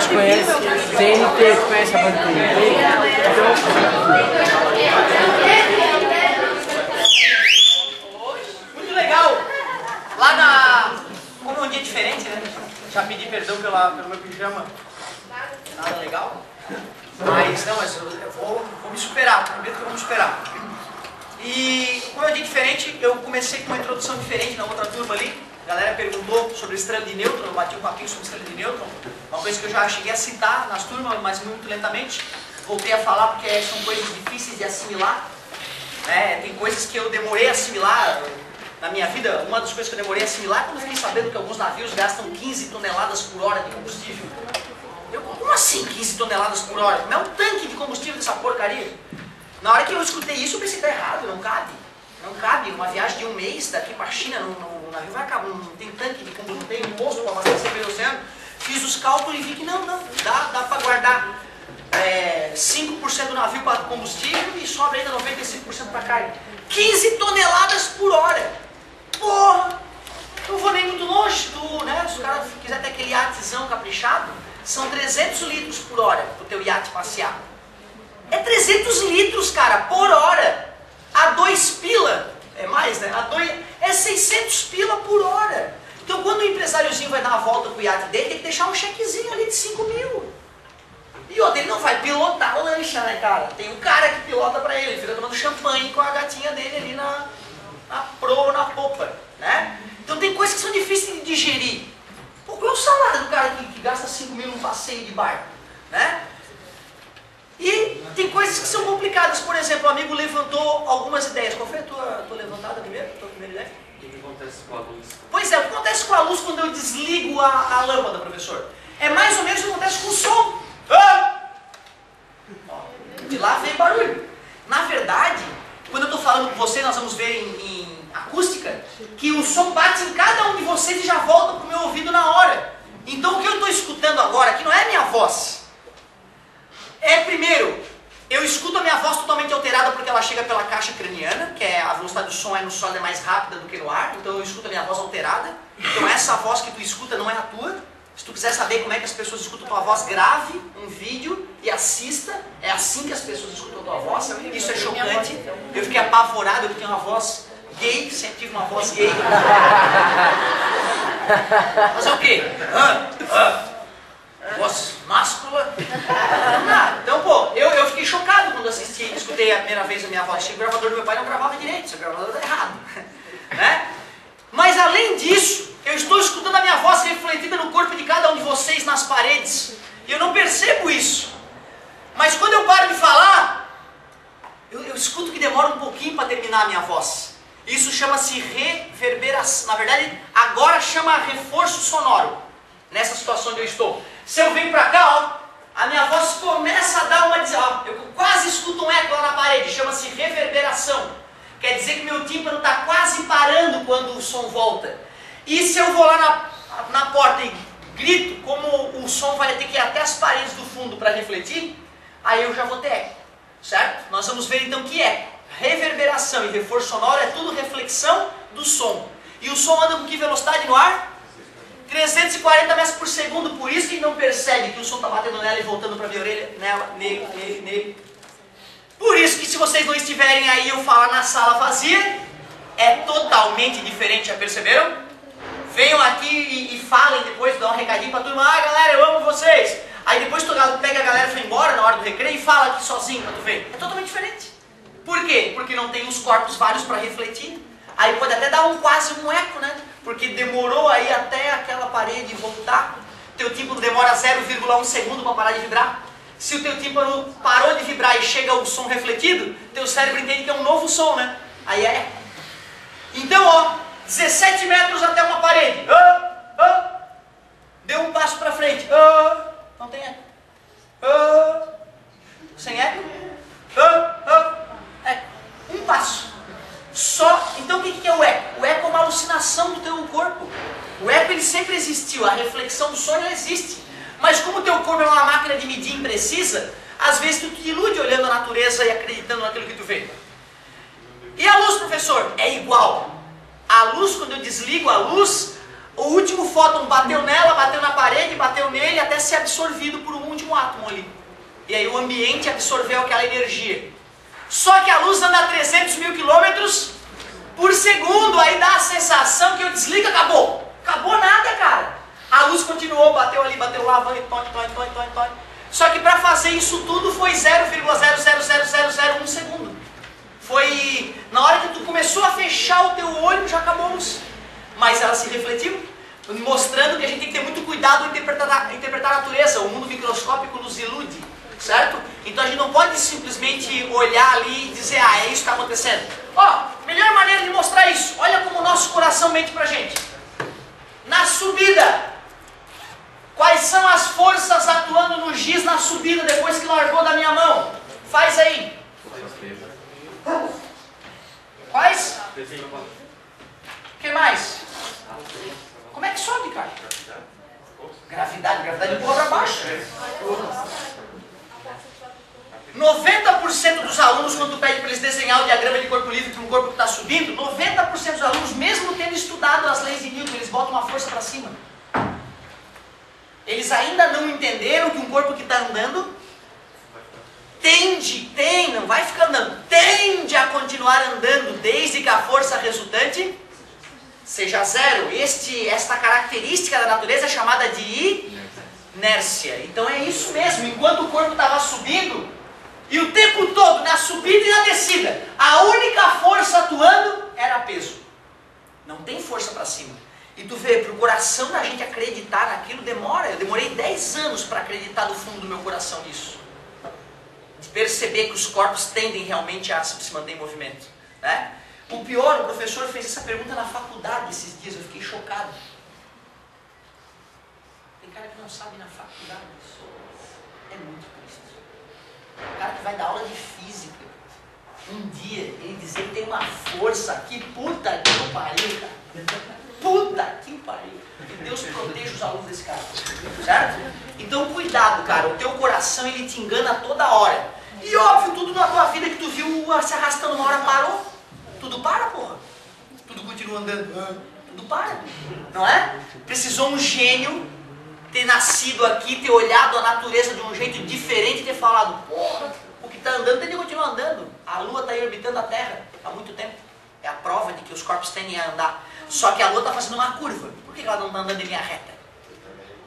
gente conhece, CNT conhece a banda TNT. Muito legal! Lá na... Como é um dia diferente, né? Já pedi perdão pelo meu pijama. Nada legal. Mas eu vou me superar, prometo que eu vou me superar. E como é um dia diferente, eu comecei com uma introdução diferente na outra turma ali. A galera perguntou sobre estrela de nêutron, eu bati um papinho sobre estrela de nêutron. Uma coisa que eu já cheguei a citar nas turmas, mas muito lentamente. Voltei a falar porque são coisas difíceis de assimilar. Né? Tem coisas que eu demorei a assimilar na minha vida. Uma das coisas que eu demorei a assimilar é quando eu fiquei sabendo que alguns navios gastam 15 toneladas por hora de combustível. Como assim 15 toneladas por hora? Não é um tanque de combustível dessa porcaria. Na hora que eu escutei isso, eu pensei, tá errado, não cabe. Não cabe, uma viagem de um mês daqui para a China, no navio vai acabar, não tem tanque de combustível, não tem posto para abastecer pelo oceano. Fiz os cálculos e vi que não, dá para guardar 5% do navio para combustível e sobra ainda 95% para carne. 15 toneladas por hora. Porra! Não vou nem muito longe, né? Se o cara quiser ter aquele iatezão caprichado, são 300 litros por hora para o teu iate passear. É 300 litros, cara, por hora. A 2 pila, é mais, né? É 600 pila por hora. Então quando o empresáriozinho vai dar uma volta com o iate dele, tem que deixar um chequezinho ali de 5 mil. E outra, ele não vai pilotar a lancha, né, cara? Tem um cara que pilota pra ele fica tomando champanhe com a gatinha dele ali na proa ou na popa, né? Então tem coisas que são difíceis de digerir. Pô, qual é o salário do cara que gasta 5 mil num passeio de barco, né? E tem coisas que são complicadas. Por exemplo, o amigo levantou algumas ideias. Qual foi a tua levantada primeiro? A tua primeira ideia? O que acontece com a luz? Pois é, o que acontece com a luz quando eu desligo a lâmpada, professor? É mais ou menos o que acontece com o som. De lá vem barulho. Na verdade, quando eu estou falando com vocês, nós vamos ver em acústica, que o som bate em cada um de vocês e já volta para o meu ouvido na hora. Então o que eu estou escutando agora aqui não é a minha voz. Primeiro, eu escuto a minha voz totalmente alterada porque ela chega pela caixa craniana, que é a velocidade do som no solo é mais rápida do que no ar, então eu escuto a minha voz alterada. Então essa voz que tu escuta não é a tua. Se tu quiser saber como é que as pessoas escutam a tua voz, grave um vídeo e assista. É assim que as pessoas escutam a tua voz. Isso é chocante. Eu fiquei apavorado, eu tenho uma voz gay, sempre tive uma voz gay. Fazer o quê? Voz máscula. Então, pô, eu fiquei chocado quando assisti, escutei a primeira vez a minha voz. O gravador do meu pai não gravava direito, seu gravador está errado. Né? Mas além disso, eu estou escutando a minha voz refletida no corpo de cada um de vocês nas paredes. E eu não percebo isso. Mas quando eu paro de falar, eu escuto que demora um pouquinho para terminar a minha voz. Isso chama-se reverberação. Na verdade, agora chama reforço sonoro. Nessa situação onde eu estou. Se eu venho pra cá, ó, a minha voz começa a dar uma... Ó, eu quase escuto um eco lá na parede, chama-se reverberação. Quer dizer que meu tímpano está quase parando quando o som volta. E se eu vou lá na porta e grito, como o som vai ter que ir até as paredes do fundo para refletir, aí eu já vou ter eco, certo? Nós vamos ver então que eco, reverberação e reforço sonoro é tudo reflexão do som. E o som anda com que velocidade no ar? 340 metros por segundo, por isso que não percebe que o som está batendo nela e voltando para a minha orelha, nela, nele. Por isso que se vocês não estiverem aí eu falar na sala vazia, é totalmente diferente, já perceberam? Venham aqui e falem depois, dão um recadinho para a turma, galera, eu amo vocês. Aí depois tu pega a galera e vai embora na hora do recreio e fala aqui sozinho para tu ver. É totalmente diferente. Por quê? Porque não tem os corpos vários para refletir. Aí pode até dar quase um eco, né? Porque demorou aí até aquela parede voltar. Teu tímpano demora 0,1 segundo para parar de vibrar. Se o teu tímpano parou de vibrar e chega o som refletido, teu cérebro entende que é um novo som, né? Aí é eco. Então, ó, 17 metros até uma parede. Deu um passo para frente. Não tem eco. Sem eco. Eco. Um passo. Só. Então o que é o eco? O eco é uma alucinação do teu corpo. O eco ele sempre existiu, a reflexão do som não existe. Mas como o teu corpo é uma máquina de medir imprecisa, às vezes tu te ilude olhando a natureza e acreditando naquilo que tu vê. E a luz, professor? É igual. A luz, quando eu desligo a luz, o último fóton bateu nela, bateu na parede, bateu nele até ser absorvido um átomo ali. E aí o ambiente absorveu aquela energia. Só que a luz anda a 300 mil quilômetros por segundo, aí dá a sensação que eu desligo, acabou. Acabou nada, cara. A luz continuou, bateu ali, bateu lá, vai, toin. Só que para fazer isso tudo foi 0,0000001 segundo. Foi na hora que tu começou a fechar o teu olho, já acabou a luz. Mas ela se refletiu, mostrando que a gente tem que ter muito cuidado em interpretar a natureza. O mundo microscópico nos ilude, certo? Então a gente não pode simplesmente olhar ali e dizer, ah, é isso que está acontecendo. Ó, melhor maneira de mostrar isso, olha como o nosso coração mente pra gente. Na subida, quais são as forças atuando no giz na subida depois que largou da minha mão? Faz aí. Quais? O que mais? Como é que sobe, cara? Gravidade empurra para baixo. 90% dos alunos, quando tu pede para eles desenhar o diagrama de corpo livre para um corpo que está subindo, 90% dos alunos, mesmo tendo estudado as leis de Newton, eles botam uma força para cima. Eles ainda não entenderam que um corpo que está andando não vai ficar andando, tende a continuar andando desde que a força resultante seja zero. Esta característica da natureza é chamada de inércia. Então é isso mesmo, enquanto o corpo estava subindo, e o tempo todo, na subida e na descida, a única força atuando era peso. Não tem força para cima. E tu vê, para o coração da gente acreditar naquilo demora. Eu demorei 10 anos para acreditar no fundo do meu coração nisso. De perceber que os corpos tendem realmente a se manter em movimento, né? O pior, o professor fez essa pergunta na faculdade esses dias, eu fiquei chocado. Tem cara que não sabe na faculdade isso. É muito triste. O cara que vai dar aula de física, um dia ele dizer que tem uma força, que puta que pariu, cara. Puta que pariu. Que Deus proteja os alunos desse cara, certo? Então cuidado, cara, o teu coração ele te engana toda hora. E óbvio, tudo na tua vida que tu viu se arrastando uma hora parou. Tudo para, porra. Tudo continua andando. Tudo para, não é? Precisou um gênio ter nascido aqui, ter olhado a natureza de um jeito diferente e ter falado, porra, o que está andando tem que continuar andando. A Lua está aí orbitando a Terra há muito tempo. É a prova de que os corpos tendem a andar. Só que a Lua está fazendo uma curva. Por que ela não está andando em linha reta?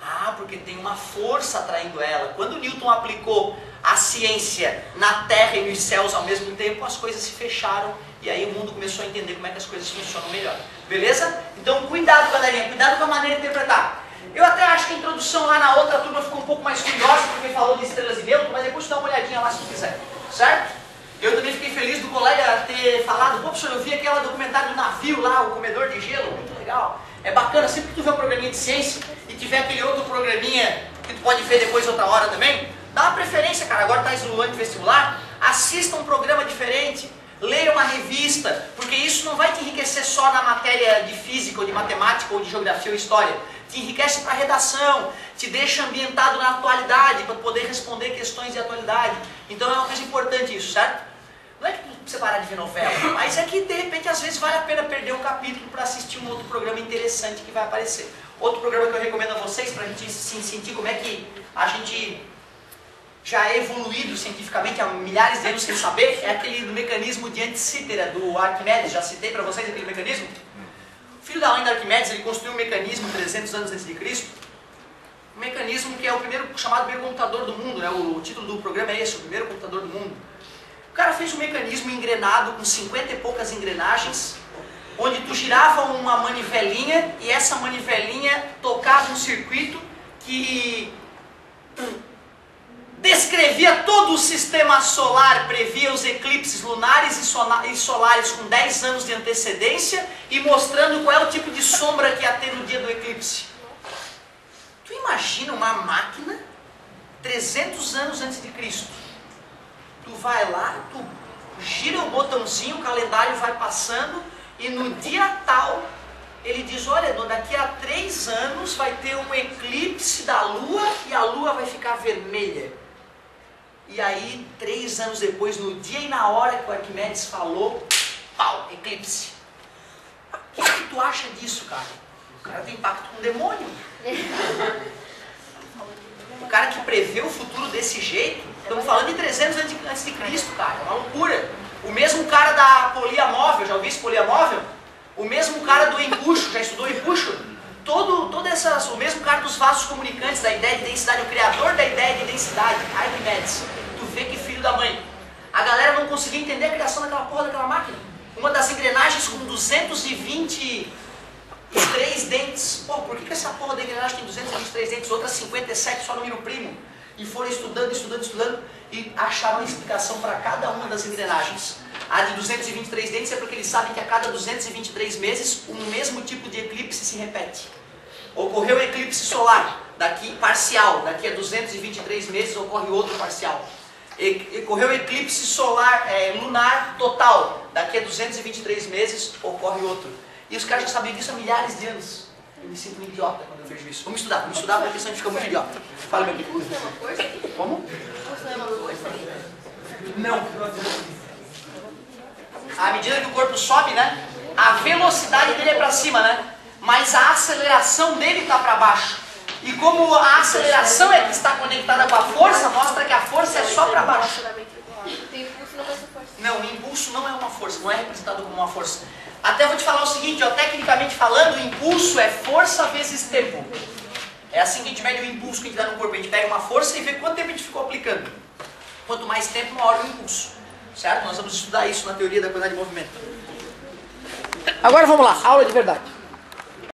Ah, porque tem uma força atraindo ela. Quando Newton aplicou a ciência na Terra e nos céus ao mesmo tempo, as coisas se fecharam e aí o mundo começou a entender como é que as coisas funcionam melhor. Beleza? Então cuidado, galerinha, cuidado com a maneira de interpretar. Eu até acho que a introdução lá na outra turma ficou um pouco mais curiosa, porque falou de estrelas e neutros, mas depois tu dá uma olhadinha lá se tu quiser, certo? Eu também fiquei feliz do colega ter falado, pô, professor, eu vi aquele documentário do navio lá, o comedor de gelo, muito legal. É bacana, sempre que tu vê um programinha de ciência e tiver aquele outro programinha que tu pode ver depois outra hora também, dá uma preferência, cara, agora tá no ano de vestibular, assista um programa diferente, leia uma revista, porque isso não vai te enriquecer só na matéria de física, ou de matemática, ou de geografia ou história. Te enriquece para a redação, te deixa ambientado na atualidade, para poder responder questões de atualidade. Então é uma coisa importante isso, certo? Não é que você parar de ver novela, mas é que de repente às vezes vale a pena perder um capítulo para assistir um outro programa interessante que vai aparecer. Outro programa que eu recomendo a vocês, para a gente se sentir como é que a gente já é evoluído cientificamente há milhares de anos sem saber, é aquele do mecanismo de Anticítera, do Arquimedes. Já citei para vocês aquele mecanismo? O filho da mãe da Arquimedes, ele construiu um mecanismo 300 anos antes de Cristo, um mecanismo que é o primeiro chamado primeiro computador do mundo, né? O título do programa é esse, o primeiro computador do mundo. O cara fez um mecanismo engrenado com 50 e poucas engrenagens, onde tu girava uma manivelinha e essa manivelinha tocava um circuito que descrevia todo o sistema solar, previa os eclipses lunares e solares com 10 anos de antecedência e mostrando qual é o tipo de sombra que ia ter no dia do eclipse. Tu imagina uma máquina 300 anos antes de Cristo. Tu vai lá, tu gira o botãozinho, o calendário vai passando e no dia tal ele diz, olha, daqui a 3 anos vai ter um eclipse da Lua e a Lua vai ficar vermelha. E aí, 3 anos depois, no dia e na hora que o Arquimedes falou, pau, eclipse. O que tu acha disso, cara? O cara tem pacto com o demônio. O cara que prevê prever o futuro desse jeito, estamos falando de 300 antes de Cristo, cara, é uma loucura. O mesmo cara da poliamóvel, já ouviu esse poliamóvel? O mesmo cara do empuxo, já estudou empuxo? O mesmo cara dos vasos comunicantes, da ideia de densidade, o criador da ideia de densidade, Arquimedes. Tu vê que filho da mãe. A galera não conseguia entender a criação daquela porra daquela máquina. Uma das engrenagens com 223 dentes. Pô, por que essa porra da engrenagem tem 223 dentes, outras 57 só número primo? E foram estudando e acharam a explicação para cada uma das engrenagens. A de 223 dentes é porque eles sabem que a cada 223 meses um mesmo tipo de eclipse se repete. Ocorreu o eclipse solar, parcial, daqui a 223 meses ocorre outro parcial. Ocorreu o eclipse solar, lunar total, daqui a 223 meses ocorre outro. E os caras já sabiam disso há milhares de anos. Eu me sinto um idiota quando eu vejo isso. Vamos estudar porque senão a gente fica muito idiota. Fala, meu amigo. Impulso é uma força? Como? Impulso é uma força? Não. À medida que o corpo sobe, né? A velocidade dele é para cima, né? Mas a aceleração dele está para baixo. E como a aceleração é que está conectada com a força, mostra que a força é só para baixo. Tem impulso, não vai ser força. Não, o impulso não é uma força, não é representado como uma força. Até vou te falar o seguinte, ó, tecnicamente falando, o impulso é força vezes tempo. É assim que a gente mede o impulso que a gente dá no corpo. A gente pega uma força e vê quanto tempo a gente ficou aplicando. Quanto mais tempo, maior o impulso. Certo? Nós vamos estudar isso na teoria da quantidade de movimento. Agora vamos lá, aula de verdade.